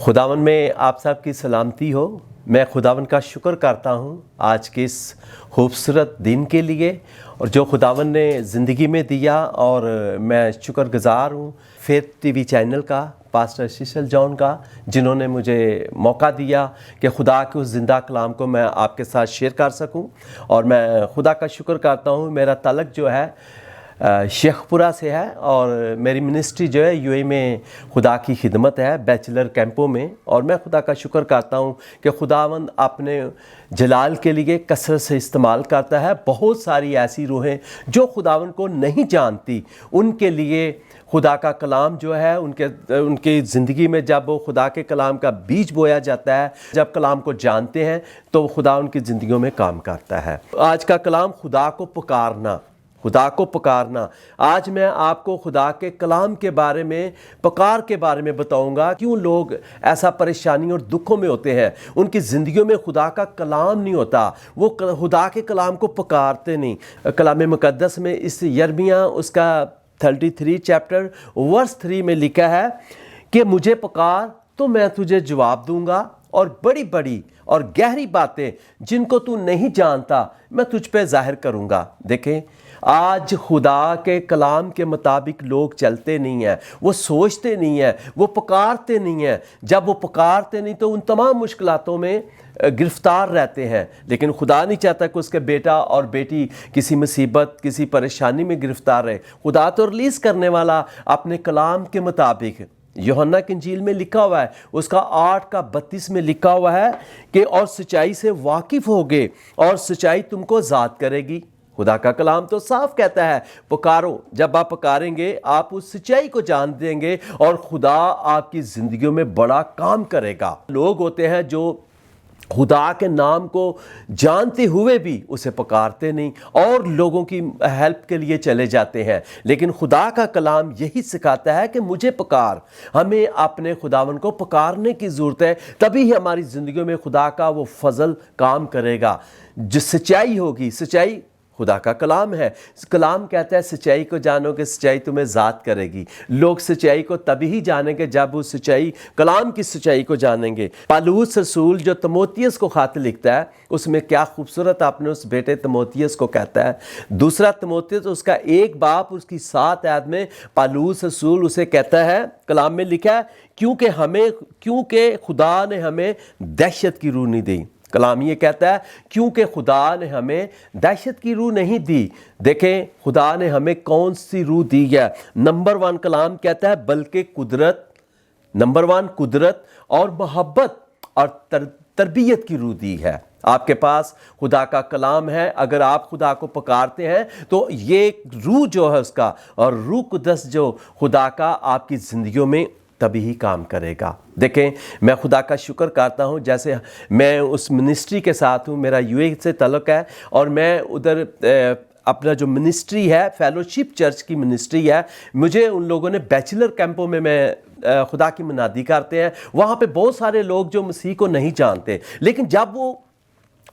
खुदावन में आप सब की सलामती हो। मैं खुदावन का शुक्र करता हूँ आज के इस खूबसूरत दिन के लिए और जो खुदावन ने ज़िंदगी में दिया, और मैं शुक्रगुज़ार हूँ फेथ टीवी चैनल का, पास्टर शीशल जॉन का, जिन्होंने मुझे मौका दिया कि खुदा के उस ज़िंदा कलाम को मैं आपके साथ शेयर कर सकूं। और मैं खुदा का शुक्र करता हूँ। मेरा ताल्लुक़ जो है शेखपुरा से है और मेरी मिनिस्ट्री जो है यूएई में खुदा की खिदमत है, बैचलर कैंपों में। और मैं खुदा का शुक्र करता हूँ कि खुदावंद अपने जलाल के लिए कसरत से इस्तेमाल करता है। बहुत सारी ऐसी रूहें जो खुदावंद को नहीं जानती, उनके लिए खुदा का कलाम जो है उनके ज़िंदगी में जब वो खुदा के कलाम का बीज बोया जाता है, जब कलाम को जानते हैं तो खुदा उनकी ज़िंदगियों में काम करता है। आज का कलाम खुदा को पुकारना, खुदा को पुकारना। आज मैं आपको खुदा के कलाम के बारे में, पुकार के बारे में बताऊंगा। क्यों लोग ऐसा परेशानी और दुखों में होते हैं, उनकी ज़िंदगियों में खुदा का कलाम नहीं होता, वो खुदा के कलाम को पुकारते नहीं। कलाम मुक़द्दस में इस यिर्मयाह उसका 33 चैप्टर वर्स 3 में लिखा है कि मुझे पुकार तो मैं तुझे जवाब दूंगा, और बड़ी बड़ी और गहरी बातें जिनको तू नहीं जानता मैं तुझ पे जाहिर करूंगा। देखें, आज खुदा के कलाम के मुताबिक लोग चलते नहीं हैं, वो सोचते नहीं हैं, वो पुकारते नहीं हैं। जब वो पुकारते नहीं तो उन तमाम मुश्किलातों में गिरफ्तार रहते हैं। लेकिन खुदा नहीं चाहता कि उसके बेटा और बेटी किसी मुसीबत, किसी परेशानी में गिरफ्तार रहे। खुदा तो रिलीज़ करने वाला अपने कलाम के मुताबिक। यूहन्ना की इंजील में लिखा हुआ है, उसका 8:32 में लिखा हुआ है कि और सच्चाई से वाकिफ़ होगे और सच्चाई तुमको आज़ाद करेगी। खुदा का कलाम तो साफ कहता है पुकारो। जब आप पुकारेंगे आप उस सच्चाई को जान देंगे और खुदा आपकी ज़िंदगियों में बड़ा काम करेगा। लोग होते हैं जो खुदा के नाम को जानते हुए भी उसे पुकारते नहीं और लोगों की हेल्प के लिए चले जाते हैं। लेकिन खुदा का कलाम यही सिखाता है कि मुझे पुकार। हमें अपने खुदावन को पुकारने की ज़रूरत है, तभी हमारी ज़िंदगियों में खुदा का वो फजल काम करेगा। जो सच्चाई होगी, सच्चाई खुदा का कलाम है। कलाम कहता है सच्चाई को जानोगे, सच्चाई तुम्हें ज़ात करेगी। लोग सच्चाई को तभी ही जानेंगे जब वो सच्चाई, कलाम की सच्चाई को जानेंगे। पौलुस रसूल जो तीमुथियुस को खत लिखता है, उसमें क्या खूबसूरत आपने उस बेटे तीमुथियुस को कहता है। दूसरा तीमुथियुस उसका 1 बाब उसकी 7 आयत में पौलुस रसूल उसे कहता है, कलाम में लिखा है, क्योंकि खुदा ने हमें दहशत की रूह नहीं दी। कलाम ये कहता है क्योंकि खुदा ने हमें दहशत की रूह नहीं दी। देखें, खुदा ने हमें कौन सी रूह दी है। नंबर 1 कलाम कहता है बल्कि कुदरत, नंबर 1 कुदरत और मोहब्बत और तरबियत की रूह दी है। आपके पास खुदा का कलाम है। अगर आप खुदा को पुकारते हैं तो ये रूह जो है उसका, और रूह कुदस जो खुदा का आपकी ज़िंदगियों में तभी ही काम करेगा। देखें, मैं खुदा का शुक्र करता हूँ, जैसे मैं उस मिनिस्ट्री के साथ हूँ, मेरा यूएई से ताल्लुक़ है, और मैं उधर अपना जो मिनिस्ट्री है, फेलोशिप चर्च की मिनिस्ट्री है, मुझे उन लोगों ने बैचलर कैंपों में मैं खुदा की मनादी करते हैं। वहाँ पे बहुत सारे लोग जो मसीह को नहीं जानते, लेकिन जब वो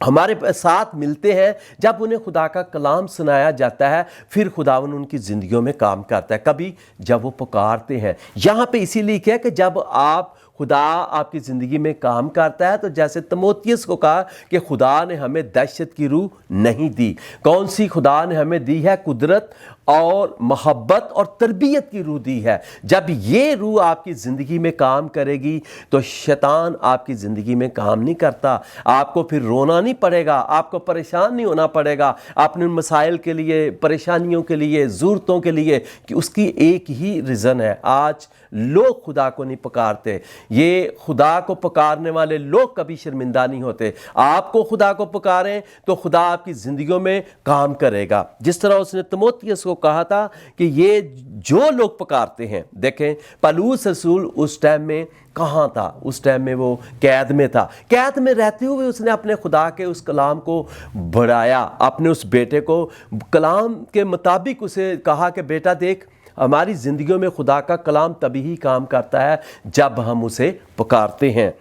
हमारे साथ मिलते हैं, जब उन्हें खुदा का कलाम सुनाया जाता है, फिर खुदावन उनकी ज़िंदगियों में काम करता है। कभी जब वो पुकारते हैं, यहाँ पे इसीलिए क्या है कि जब आप खुदा आपकी ज़िंदगी में काम करता है, तो जैसे तीमुथियुस को कहा कि खुदा ने हमें दहशत की रूह नहीं दी। कौन सी खुदा ने हमें दी है? कुदरत और मोहब्बत और तरबियत की रूह दी है। जब ये रूह आपकी ज़िंदगी में काम करेगी तो शैतान आपकी ज़िंदगी में काम नहीं करता। आपको फिर रोना नहीं पड़ेगा, आपको परेशान नहीं होना पड़ेगा अपने मसाइल के लिए, परेशानियों के लिए, ज़रूरतों के लिए, कि उसकी एक ही रीज़न है। आज लोग खुदा को नहीं पुकारते। ये खुदा को पुकारने वाले लोग कभी शर्मिंदा नहीं होते। आपको खुदा को पुकारें तो खुदा आपकी ज़िंदगियों में काम करेगा। जिस तरह उसने तीमुथियुस को कहा था कि ये जो लोग पुकारते हैं, देखें पौलुस रसूल उस टाइम में कहाँ था? उस टाइम में वो कैद में था। कैद में रहते हुए उसने अपने खुदा के उस कलाम को बढ़ाया। अपने उस बेटे को कलाम के मुताबिक उसे कहा कि बेटा देख, हमारी ज़िंदगियों में खुदा का कलाम तभी ही काम करता है जब हम उसे पुकारते हैं।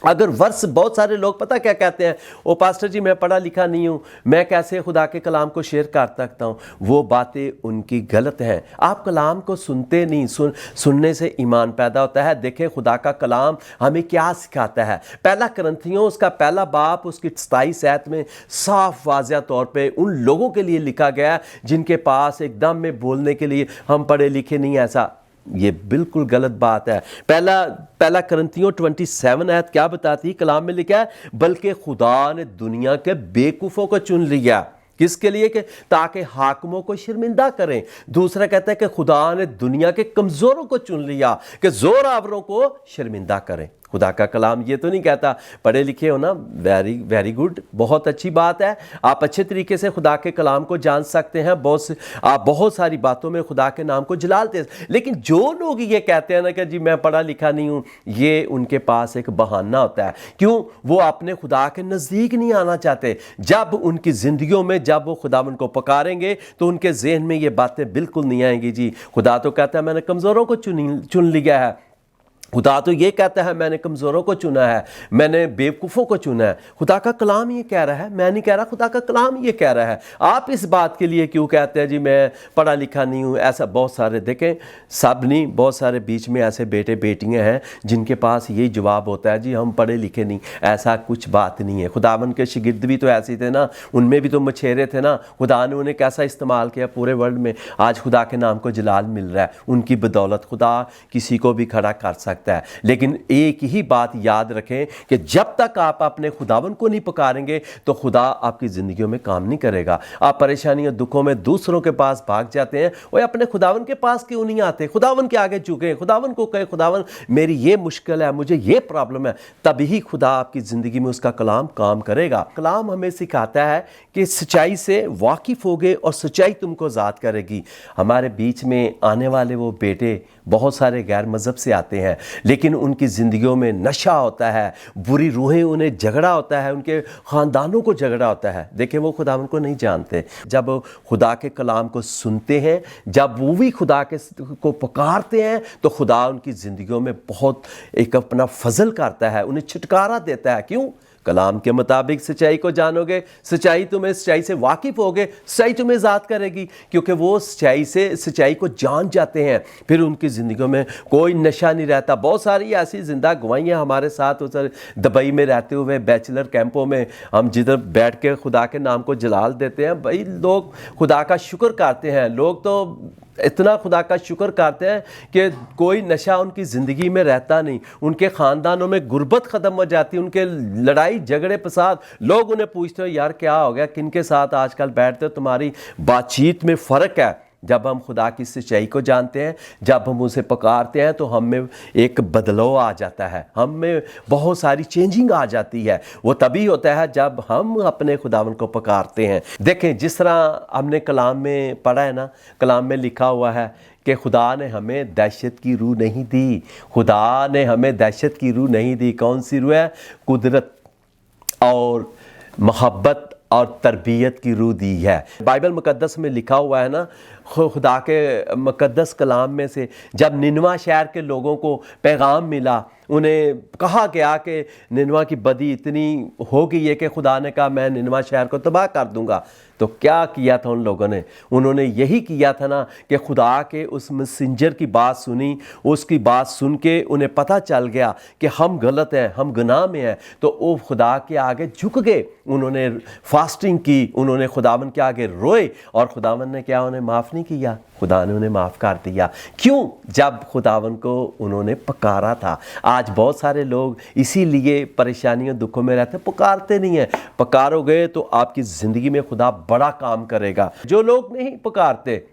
अगर वर्स बहुत सारे लोग पता क्या कहते हैं, ओ पास्टर जी मैं पढ़ा लिखा नहीं हूँ, मैं कैसे खुदा के कलाम को शेयर कर सकता हूँ। वो बातें उनकी गलत हैं। आप कलाम को सुनते नहीं, सुनने से ईमान पैदा होता है। देखें खुदा का कलाम हमें क्या सिखाता है। पहला करंथियों उसका पहला बाब उसकी 27 आयत में साफ वाज़िया तौर पे उन लोगों के लिए लिखा गया है जिनके पास एकदम में बोलने के लिए हम पढ़े लिखे नहीं, ऐसा ये बिल्कुल गलत बात है। पहला करंथियों 27 आयत क्या बताती है? कलाम में लिखा है बल्कि खुदा ने दुनिया के बेवकूफ़ों को चुन लिया। किसके लिए? कि ताकि हाकिमों को शर्मिंदा करें। दूसरा कहता है कि खुदा ने दुनिया के कमज़ोरों को चुन लिया कि जोर आवरों को शर्मिंदा करें। खुदा का कलाम ये तो नहीं कहता पढ़े लिखे हो ना, वेरी वेरी गुड, बहुत अच्छी बात है। आप अच्छे तरीके से खुदा के कलाम को जान सकते हैं, आप बहुत सारी बातों में खुदा के नाम को जलालते हैं। लेकिन जो लोग ये कहते हैं ना कि जी मैं पढ़ा लिखा नहीं हूँ, ये उनके पास एक बहाना होता है। क्यों? वो अपने खुदा के नज़दीक नहीं आना चाहते। जब उनकी ज़िंदगियों में जब वो खुदा उनको पकारेंगे तो उनके जहन में ये बातें बिल्कुल नहीं आएंगी। जी खुदा तो कहता है मैंने कमज़ोरों को चुन लिया है। खुदा तो ये कहता है मैंने कमज़ोरों को चुना है, मैंने बेवकूफ़ों को चुना है। खुदा का कलाम ये कह रहा है, मैं नहीं कह रहा, खुदा का कलाम ये कह रहा है। आप इस बात के लिए क्यों कहते हैं जी मैं पढ़ा लिखा नहीं हूँ? ऐसा बहुत सारे देखें, सब नहीं, बहुत सारे बीच में ऐसे बेटे बेटियाँ हैं जिनके पास यही जवाब होता है जी हम पढ़े लिखे नहीं। ऐसा कुछ बात नहीं है। खुदावन के शागिर्द भी तो ऐसे थे ना, उनमें भी तो मछेरे थे ना। खुदा ने उन्हें कैसा इस्तेमाल किया पूरे वर्ल्ड में, आज खुदा के नाम को जलाल मिल रहा है। उनकी बदौलत खुदा किसी को भी खड़ा कर सकता है। लेकिन एक ही बात याद रखें कि जब तक आप अपने खुदावन को नहीं पुकारेंगे तो खुदा आपकी ज़िंदगियों में काम नहीं करेगा। आप परेशानियों दुखों में दूसरों के पास भाग जाते हैं, और अपने खुदावन के पास क्यों नहीं आते? खुदावन के आगे झुके, खुदावन को कहे खुदावन मेरी ये मुश्किल है, मुझे ये प्रॉब्लम है, तभी खुदा आपकी ज़िंदगी में उसका कलाम काम करेगा। कलाम हमें सिखाता है कि सच्चाई से वाकिफ़ होगे और सच्चाई तुमको आज़ाद करेगी। हमारे बीच में आने वाले वो बेटे बहुत सारे गैर मज़हब से आते हैं, लेकिन उनकी ज़िंदगियों में नशा होता है, बुरी रूहें, उन्हें झगड़ा होता है, उनके ख़ानदानों को झगड़ा होता है। देखें वो खुदा उनको नहीं जानते। जब खुदा के कलाम को सुनते हैं, जब वो भी खुदा के को पुकारते हैं, तो खुदा उनकी ज़िंदगियों में बहुत एक अपना फजल करता है, उन्हें छुटकारा देता है। क्यों? कलाम के मुताबिक सच्चाई को जानोगे, सच्चाई से वाकिफ़ होगे, सच्चाई तुम्हें आज़ाद करेगी। क्योंकि वो सच्चाई को जान जाते हैं, फिर उनकी ज़िंदगियों में कोई नशा नहीं रहता। बहुत सारी ऐसी जिंदा गवाहियाँ हमारे साथ उधर दुबई में रहते हुए बैचलर कैंपों में हम जिधर बैठ के खुदा के नाम को जलाल देते हैं, भाई लोग खुदा का शुक्र करते हैं। लोग तो इतना खुदा का शुक्र करते हैं कि कोई नशा उनकी ज़िंदगी में रहता नहीं, उनके ख़ानदानों में गुर्बत ख़त्म हो जाती है, उनके लड़ाई झगड़े फसाद। लोग उन्हें पूछते हो यार क्या हो गया, किन के साथ आजकल बैठते हो, तुम्हारी बातचीत में फ़र्क है। जब हम खुदा की सच्चाई को जानते हैं, जब हम उसे पुकारते हैं, तो हम में एक बदलाव आ जाता है, हम में बहुत सारी चेंजिंग आ जाती है। वो तभी होता है जब हम अपने खुदावन को पुकारते हैं। देखें जिस तरह हमने कलाम में पढ़ा है ना, कलाम में लिखा हुआ है कि खुदा ने हमें दहशत की रूह नहीं दी। खुदा ने हमें दहशत की रूह नहीं दी। कौन सी रूह है? कुदरत और मोहब्बत और तरबियत की रूह दी है। बाइबल मुकद्दस में लिखा हुआ है ना, खुदा के मुकद्दस कलाम में से जब निनवा शहर के लोगों को पैगाम मिला, उन्हें कहा गया कि निनवा की बदी इतनी हो गई है कि खुदा ने कहा मैं निनवा शहर को तबाह कर दूंगा। तो क्या किया था उन लोगों ने? उन्होंने यही किया था ना कि खुदा के उस मैसेंजर की बात सुनी, उसकी बात सुन के उन्हें पता चल गया कि हम गलत हैं, हम गुनाह में हैं, तो वो खुदा के आगे झुक गए। उन्होंने फास्टिंग की, उन्होंने खुदावन के आगे रोए, और खुदावन ने क्या उन्हें माफ़ नहीं किया? खुदा ने उन्हें माफ़ कर दिया। क्यों? जब खुदावन को उन्होंने पुकारा था। आज बहुत सारे लोग इसीलिए परेशानियों दुखों में रहते, पुकारते नहीं हैं। पुकारोगे तो आपकी ज़िंदगी में खुदा बड़ा काम करेगा। जो लोग नहीं पुकारते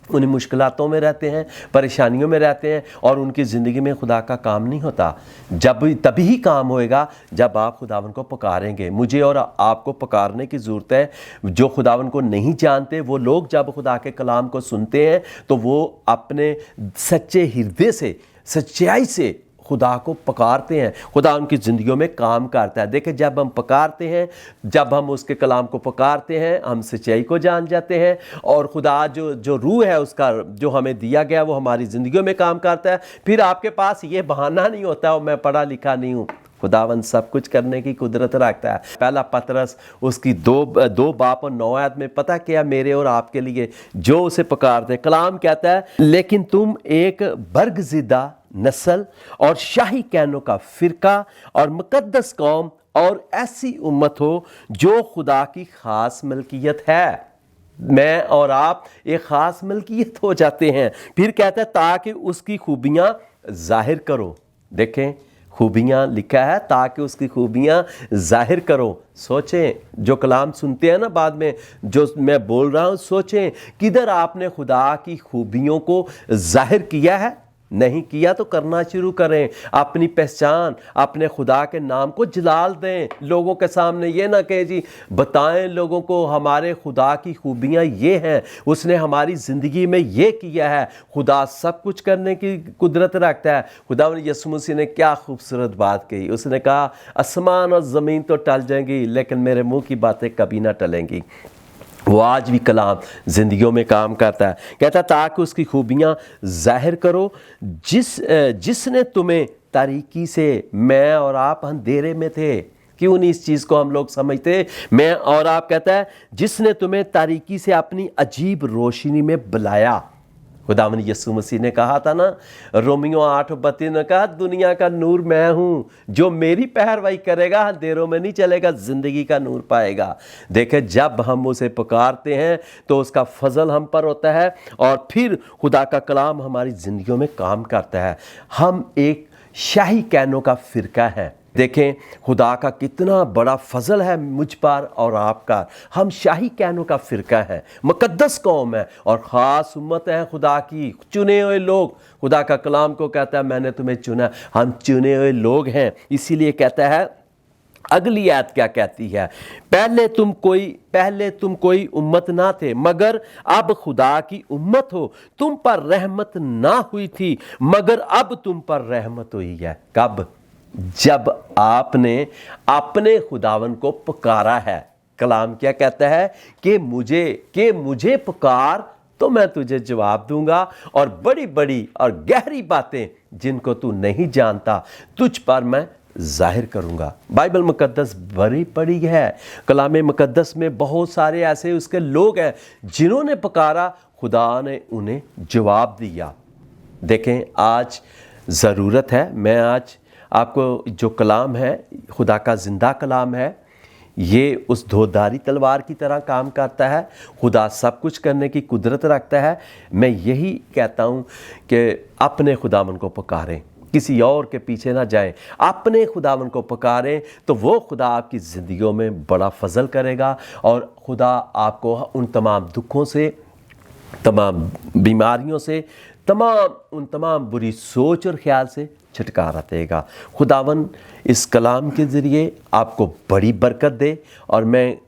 उन्हीं मुश्किलातों में रहते हैं, परेशानियों में रहते हैं, और उनकी ज़िंदगी में खुदा का काम नहीं होता। जब तभी ही काम होएगा जब आप खुदावन को पुकारेंगे। मुझे और आपको पुकारने की ज़रूरत है। जो खुदावन को नहीं जानते वो लोग जब खुदा के कलाम को सुनते हैं तो वो अपने सच्चे हृदय से, सच्चाई से खुदा को पुकारते हैं। खुदा उनकी ज़िंदगियों में काम करता है। देखिए जब हम पुकारते हैं, जब हम उसके कलाम को पुकारते हैं, हम सच्चाई को जान जाते हैं, और खुदा जो रूह है उसका जो हमें दिया गया वो हमारी ज़िंदगियों में काम करता है। फिर आपके पास ये बहाना नहीं होता मैं पढ़ा लिखा नहीं हूँ। खुदावन सब कुछ करने की कुदरत रखता है। पहला पतरस उसकी दो बाप और 9 आयत में पता क्या मेरे और आपके लिए जो उसे पुकारते, कलाम कहता है लेकिन तुम एक बर्गज़िदा नस्ल और शाही कहनों का फिरका और मुकद्दस कौम और ऐसी उम्मत हो जो खुदा की खास मलकियत है। मैं और आप एक खास मलकियत हो जाते हैं। फिर कहता है ताकि उसकी खूबियां जाहिर करो। देखें खूबियां लिखा है ताकि उसकी खूबियां जाहिर करो। सोचें जो कलाम सुनते हैं ना बाद में जो मैं बोल रहा हूं, सोचें किधर आपने खुदा की खूबियों को जाहिर किया है। नहीं किया तो करना शुरू करें। अपनी पहचान अपने खुदा के नाम को जलाल दें। लोगों के सामने ये ना कहे जी, बताएं लोगों को हमारे खुदा की खूबियां ये हैं, उसने हमारी ज़िंदगी में ये किया है। खुदा सब कुछ करने की कुदरत रखता है। खुदा यीशु मसीह ने क्या खूबसूरत बात कही, उसने कहा आसमान और ज़मीन तो टल जाएंगी लेकिन मेरे मुंह की बातें कभी ना टलेंगी। वो आज भी कलाम ज़िंदगियों में काम करता है। कहता ताकि उसकी खूबियाँ ज़ाहिर करो जिसने तुम्हें तारीकी से, मैं और आप अंधेरे में थे, क्यों नहीं इस चीज़ को हम लोग समझते, मैं और आप, कहता है जिसने तुम्हें तारीकी से अपनी अजीब रोशनी में बुलाया। खुदावंद यीशु मसीह ने कहा था ना, रोमियो 8:32 ने कहा दुनिया का नूर मैं हूँ, जो मेरी पैरवाई करेगा अंधेरों में नहीं चलेगा, ज़िंदगी का नूर पाएगा। देखें जब हम उसे पुकारते हैं तो उसका फजल हम पर होता है और फिर खुदा का कलाम हमारी ज़िंदगियों में काम करता है। हम एक शाही कहनों का फ़िरका है। देखें खुदा का कितना बड़ा फजल है मुझ पर और आपका। हम शाही कहनों का फ़िरका है, मुकद्दस कौम है और ख़ास उम्मत है खुदा की, चुने हुए लोग। खुदा का कलाम को कहता है मैंने तुम्हें चुना, हम चुने हुए लोग हैं। इसीलिए कहता है अगली आयत क्या कहती है, पहले तुम कोई उम्मत ना थे मगर अब खुदा की उम्मत हो। तुम पर रहमत ना हुई थी मगर अब तुम पर रहमत हुई है। कब? जब आपने अपने खुदावन को पुकारा है। कलाम क्या कहता है कि मुझे पुकार तो मैं तुझे जवाब दूंगा और बड़ी बड़ी और गहरी बातें जिनको तू नहीं जानता तुझ पर मैं जाहिर करूंगा। बाइबल मुकद्दस भरी पड़ी है। कलाम मुकद्दस में बहुत सारे ऐसे उसके लोग हैं जिन्होंने पुकारा, खुदा ने उन्हें जवाब दिया। देखें आज ज़रूरत है, मैं आज आपको जो कलाम है खुदा का ज़िंदा कलाम है, ये उस धोधारी तलवार की तरह काम करता है। खुदा सब कुछ करने की कुदरत रखता है। मैं यही कहता हूँ कि अपने खुदावन को पुकारें, किसी और के पीछे ना जाएं। अपने खुदावन को पुकारें तो वो खुदा आपकी ज़िंदगियों में बड़ा फजल करेगा और खुदा आपको उन तमाम दुखों से, तमाम बीमारियों से, तमाम बुरी सोच और ख्याल से छुटकारा देगा। खुदावन इस कलाम के ज़रिए आपको बड़ी बरकत दे और मैं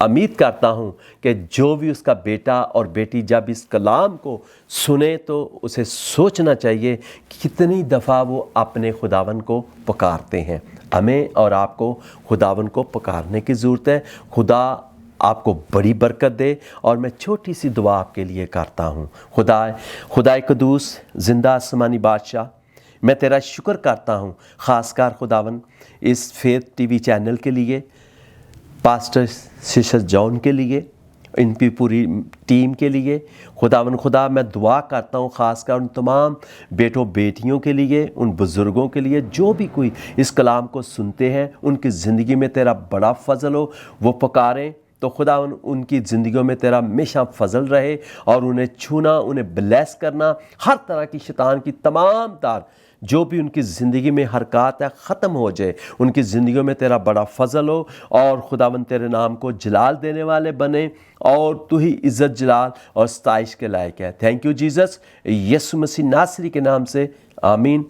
उम्मीद करता हूँ कि जो भी उसका बेटा और बेटी जब इस कलाम को सुने तो उसे सोचना चाहिए कि कितनी दफ़ा वो अपने खुदावन को पुकारते हैं। हमें और आपको खुदावन को पुकारने की ज़रूरत है। खुदा आपको बड़ी बरकत दे और मैं छोटी सी दुआ आपके लिए करता हूँ। खुदा कदूस ज़िंदा आसमानी बादशाह, मैं तेरा शुक्र करता हूँ ख़ासकर खुदावन इस फेथ टीवी चैनल के लिए, पास्टर सिस्टर जॉन के लिए, इनकी पूरी टीम के लिए। खुदा मैं दुआ करता हूँ ख़ासकर उन तमाम बेटों बेटियों के लिए, उन बुज़ुर्गों के लिए जो भी कोई इस कलाम को सुनते हैं, उनकी ज़िंदगी में तेरा बड़ा फजल हो। वो पुकारें तो खुदा उनकी ज़िंदगियों में तेरा हमेशा फजल रहे और उन्हें छूना, उन्हें ब्लेस करना, हर तरह की शैतान की तमाम तार जो भी उनकी ज़िंदगी में हरकत है ख़त्म हो जाए। उनकी ज़िंदगियों में तेरा बड़ा फजल हो और खुदावंद तेरे नाम को जलाल देने वाले बने और तू ही इज़्ज़त, जलाल और सताइश के लायक है। थैंक यू जीसस, यीशु मसीह नासरी के नाम से, आमीन।